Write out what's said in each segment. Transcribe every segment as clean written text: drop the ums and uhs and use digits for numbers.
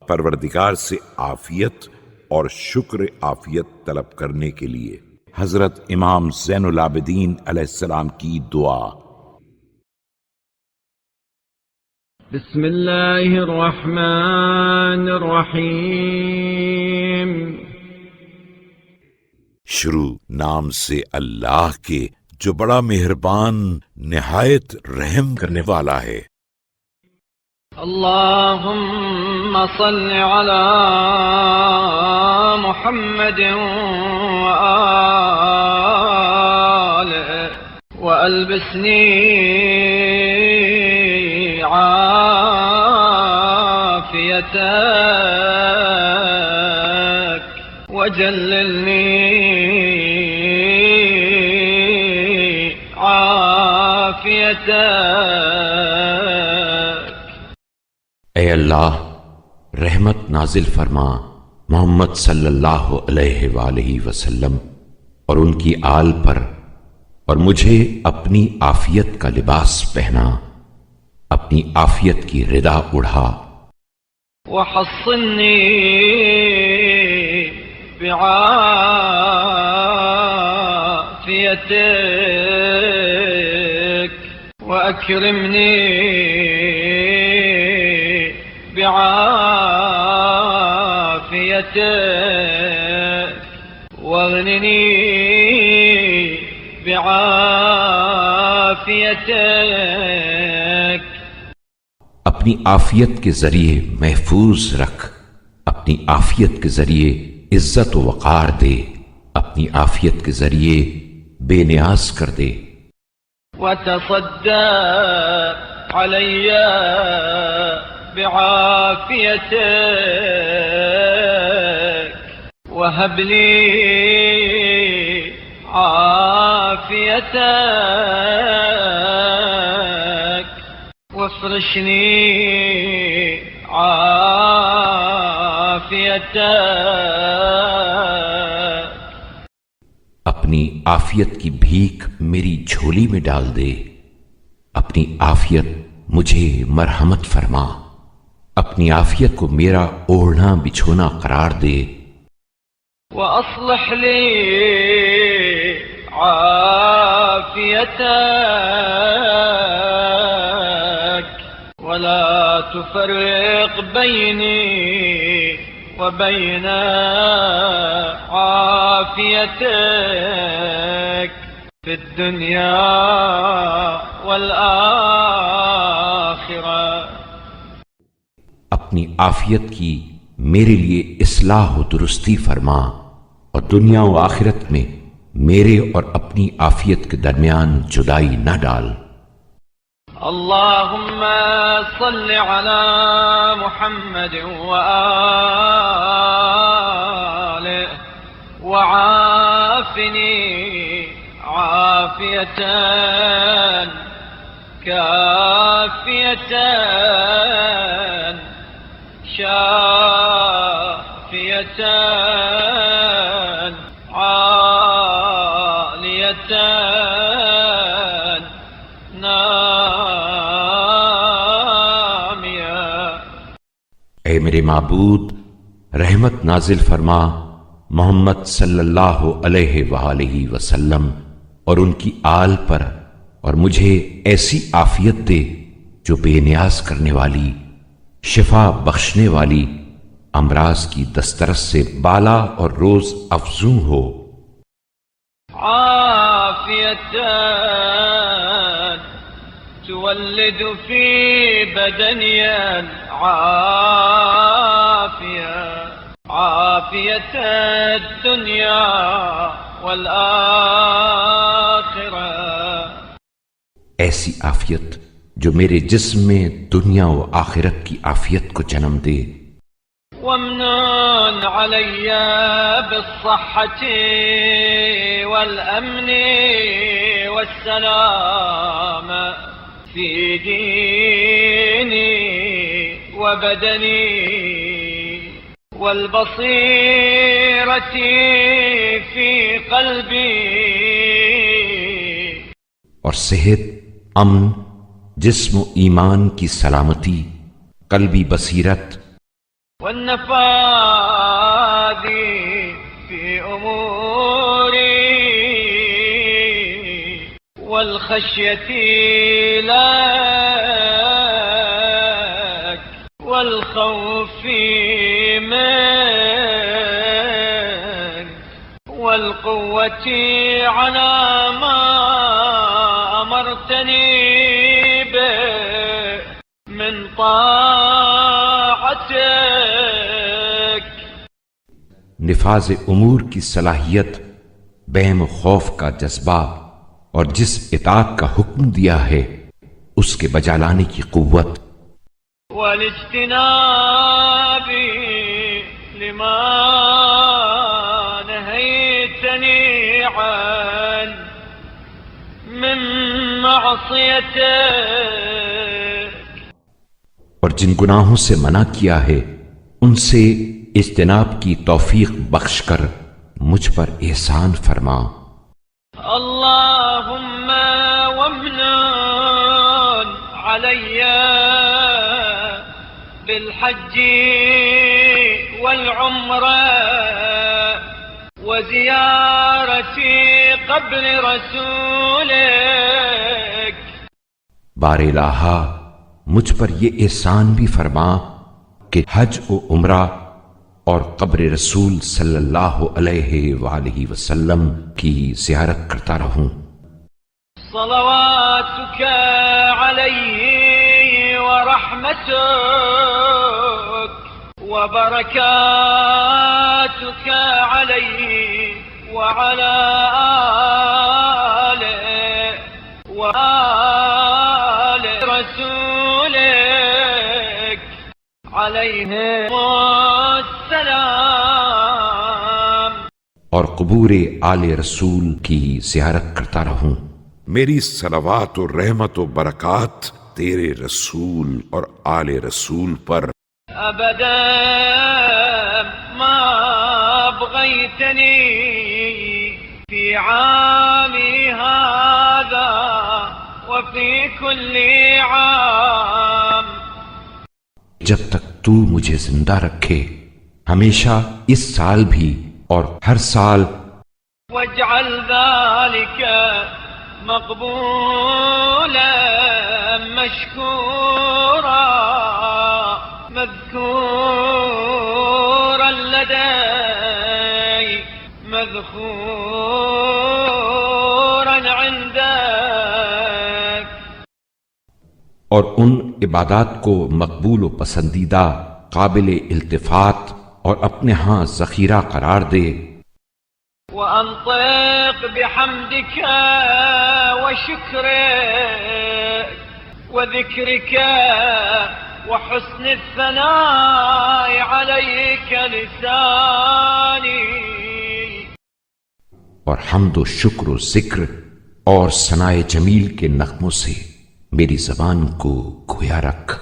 پروردگار سے عافیت اور شکر عافیت طلب کرنے کے لیے حضرت امام زین العابدین علیہ السلام کی دعا۔ بسم اللہ الرحمن الرحیم۔ شروع نام سے اللہ کے جو بڑا مہربان نہایت رحم کرنے والا ہے۔ اللہم صل علی محمد وآلہ والبسنی عافیتک وجللنی عافیتک۔ اے اللہ رحمت نازل فرما محمد صلی اللہ علیہ وآلہ وسلم اور ان کی آل پر، اور مجھے اپنی عافیت کا لباس پہنا، اپنی عافیت کی ردا اڑھا۔ وحصنی بعافیتک واکرمنی بعافیتک واغننی بعافیتک۔ اپنی عافیت کے ذریعے محفوظ رکھ، اپنی عافیت کے ذریعے عزت و وقار دے، اپنی عافیت کے ذریعے بے نیاز کر دے۔ وتصدق علی بعافیتک وهب لی عافیتک وافرشنی عافیتک۔ اپنی عافیت کی بھیک میری جھولی میں ڈال دے، اپنی عافیت مجھے مرحمت فرما، اپنی عافیت کو میرا اوڑھنا بچھونا قرار دے۔ وأصلح لي عافيتك ولا تفرق بيني وبين عافيتك في الدنيا والآخرة۔ اپنی عافیت کی میرے لیے اصلاح و درستی فرما، اور دنیا و آخرت میں میرے اور اپنی عافیت کے درمیان جدائی نہ ڈال۔ اللہم صل علی محمد وآلہ وعافنی عافیۃ کافیۃ شافیۃ عالیۃ نامیہ۔ اے میرے معبود رحمت نازل فرما محمد صلی اللہ علیہ وآلہ وسلم اور ان کی آل پر، اور مجھے ایسی عافیت دے جو بے نیاز کرنے والی، شفا بخشنے والی، امراض کی دسترس سے بالا اور روز افزوں ہو۔ عافیۃ تولد فی بدنی عافیہ عافیۃ الدنیا والآخرہ۔ ایسی عافیت جو میرے جسم میں دنیا و آخرت کی عافیت کو جنم دے۔ وامنن علی بالصحة والأمن والسلام في ديني وبدني والبصيرة في قلبي۔ اور صحت، امن، جسم و ایمان کی سلامتی، قلبی بصیرت، والنفاذ في أموري والخشية لك والخوف منك والقوة على ما أمرتني به من طاعتك. نفاذ امور کی صلاحیت، بہم و خوف کا جذبہ اور جس اطاعت کا حکم دیا ہے اس کے بجا لانے کی قوت، والاجتناب لما نهيتني عنه من معصيتك، اور جن گناہوں سے منع کیا ہے ان سے اجتناب کی توفیق بخش کر مجھ پر احسان فرما. اللهم وامن علي بالحج والعمرة وزيارة قبر رسولك. بار الہا مجھ پر یہ احسان بھی فرما کہ حج و عمرہ اور قبر رسول صلی اللہ علیہ وآلہ وسلم کی زیارت کرتا رہوں. صلواتك عليه ورحمتك وبركاتك عليه وعلى آله وآل رسولك عليهم السلام. اور قبور آل رسول کی زیارت کرتا رہوں. میری صلوات و رحمت و برکات تیرے رسول اور آل رسول پر أبدا ما أبغيتني في عامي هذا وفي كل عام. جب تک تو مجھے زندہ رکھے ہمیشہ اس سال بھی اور ہر سال. واجعل ذلك مقبولا مشكورا مذكورا لدي مذخورا عندك. اور ان عبادات کو مقبول و پسندیدہ، قابل التفات اور اپنے ہاں ذخیرہ قرار دے. وأنطق بحمدك وشكرك وذكرك وحسن الثناء عليك لساني. اور حمد و شکر و ذکر اور ثنائے جمیل کے نغموں سے میری زبان کو گویا رکھ.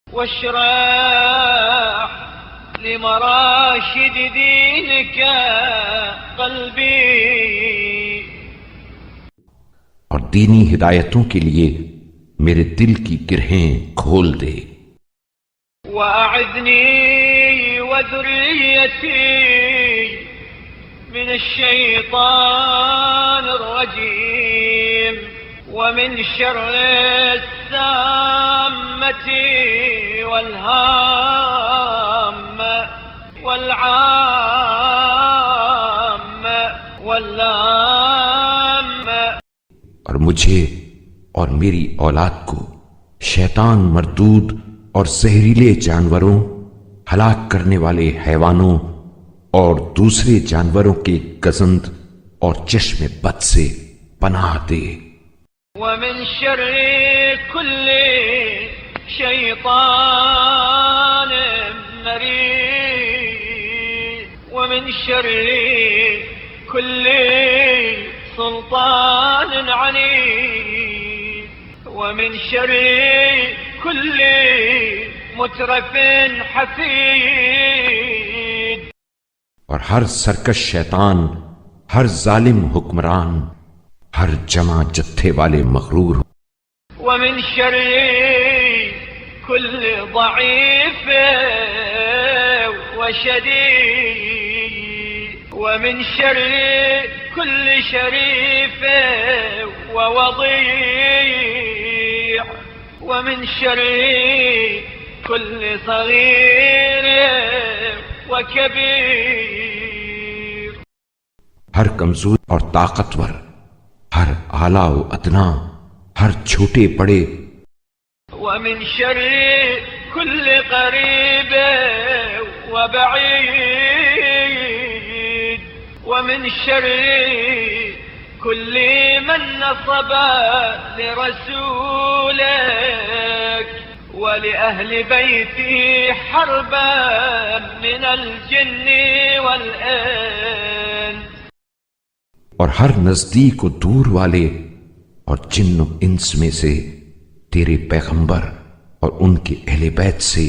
واشرح لمراشد دينك قلبي. اور دینی ہدایتوں کے لیے میرے دل کی گرہیں کھول دے. وأعذني وذريتي من الشيطان الرجيم ومن شر السامة والهامة والعامة واللامة. اور مجھے اور میری اولاد کو شیطان مردود اور زہریلے جانوروں، ہلاک کرنے والے حیوانوں اور دوسرے جانوروں کے گزند اور چشم بد سے پناہ دے. ومن شر كل شيطان مريد ومن شر كل سلطان عنيد ومن شر كل مترف حفيد. اور ہر سرکش شیطان، ہر ظالم حکمران، ہر جمع جتھے والے مغرور. ومن شر كل ضعيف وشديد ومن شر كل شريف ووضيع ومن شر كل صغير وكبير. ہر کمزور اور طاقتور، ہر اعلیٰ و ادنا، ہر چھوٹے بڑے، ومن شر كل قريب وبعيد ومن شر كل من نصب لرسولك ولأهل بيتي حربا من الجن والإنس. اور ہر نزدیک و دور والے اور جن و انس میں سے تیرے پیغمبر اور ان کے اہل بیت سے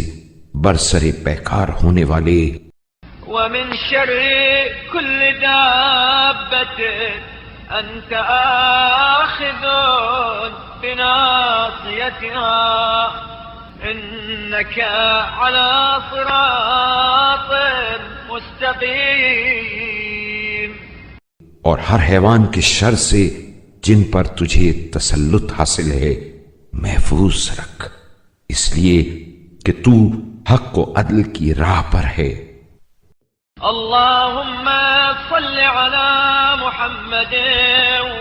برسر پیکار ہونے والے. ومن شر كل دابة أنت آخذ بناصيتها إنك على صراط مستقيم. اور ہر حیوان کے شر سے جن پر تجھے تسلط حاصل ہے محفوظ رکھ، اس لیے کہ تو حق و عدل کی راہ پر ہے. اللهم صل على محمد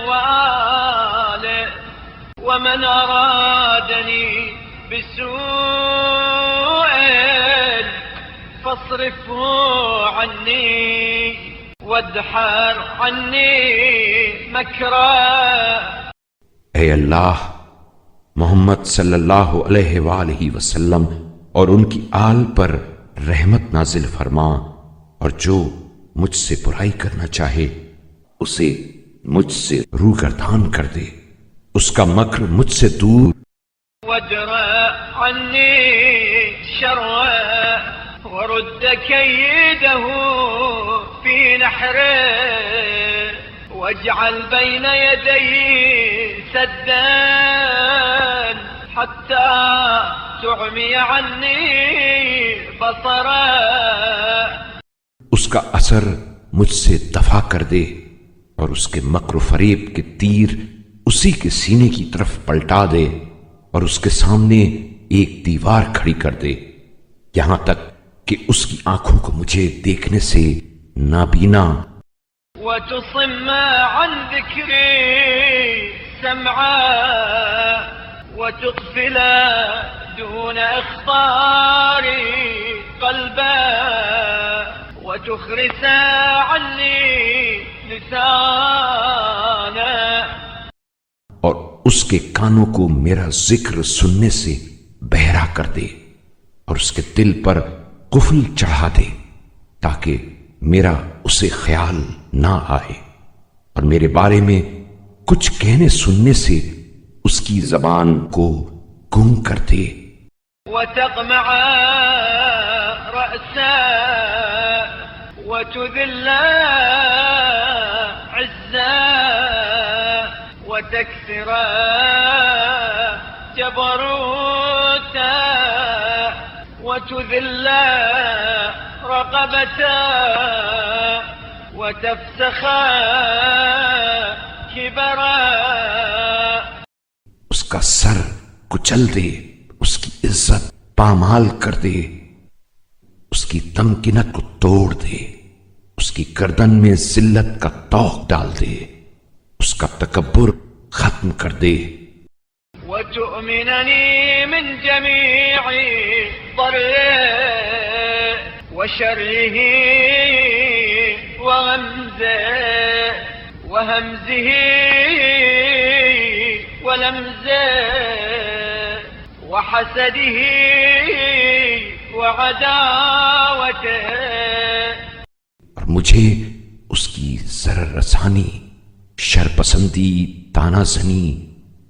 وآله ومن أرادني بسوء فاصرفه عني وادحر عني مكره. اے اللہ، محمد صلی اللہ علیہ وآلہ وسلم اور ان کی آل پر رحمت نازل فرما، اور جو مجھ سے برائی کرنا چاہے اسے مجھ سے روگردان کر دے، اس کا مکر مجھ سے دور. وادرأ عني شره ورد كيده في نحره واجعل بين يدي سدا حتى تعمي عني بصره. اس کا اثر مجھ سے دفع کر دے اور اس کے مکر و فریب کے تیر اسی کے سینے کی طرف پلٹا دے اور اس کے سامنے ایک دیوار کھڑی کر دے، یہاں تک کہ اس کی آنکھوں کو مجھے دیکھنے سے نابینا. وتصم عن ذكري سمعا وتغفل دون اخطاري قلبا وتخرس عني لسانا. اور اس کے کانوں کو میرا ذکر سننے سے بہرا کر دے اور اس کے دل پر قفل چڑھا دے تاکہ میرا اسے خیال نہ آئے، اور میرے بارے میں کچھ کہنے سننے سے اس کی زبان کو گم کر دے. وتقمع رأسا وتذل عزا وتكسر جبروتا وتذل رقبتا وتفسخ كبرا. اس کا سر کچل دے، اس کی عزت پامال کر دے، اس کی تمکنت کو توڑ دے، اس کی گردن میں ذلت کا طوق ڈال دے، اس کا تکبر ختم کر دے. وتؤمنني من جميع ضره وشره وغمزه وهمزه ولمزه وحسده وعداوته. اور مجھے اس کی ضرر رسانی، شرپسندی، تانا زنی،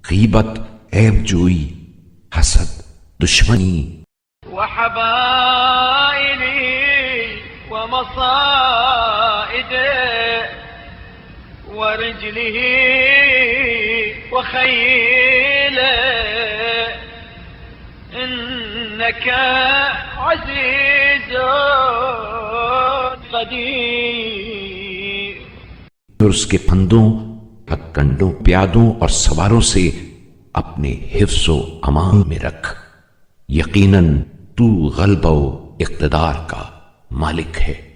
غیبت، عیب جوئی، حسد، دشمنی، وحبائلي ومصائده ورجله وخيله إنك إنك عزيز قدير. اور اس کے پھندوں، پگڈنڈوں، پیادوں اور سواروں سے اپنے حفظ و امان میں رکھ. یقیناً تو غلبہ و اقتدار کا مالک ہے.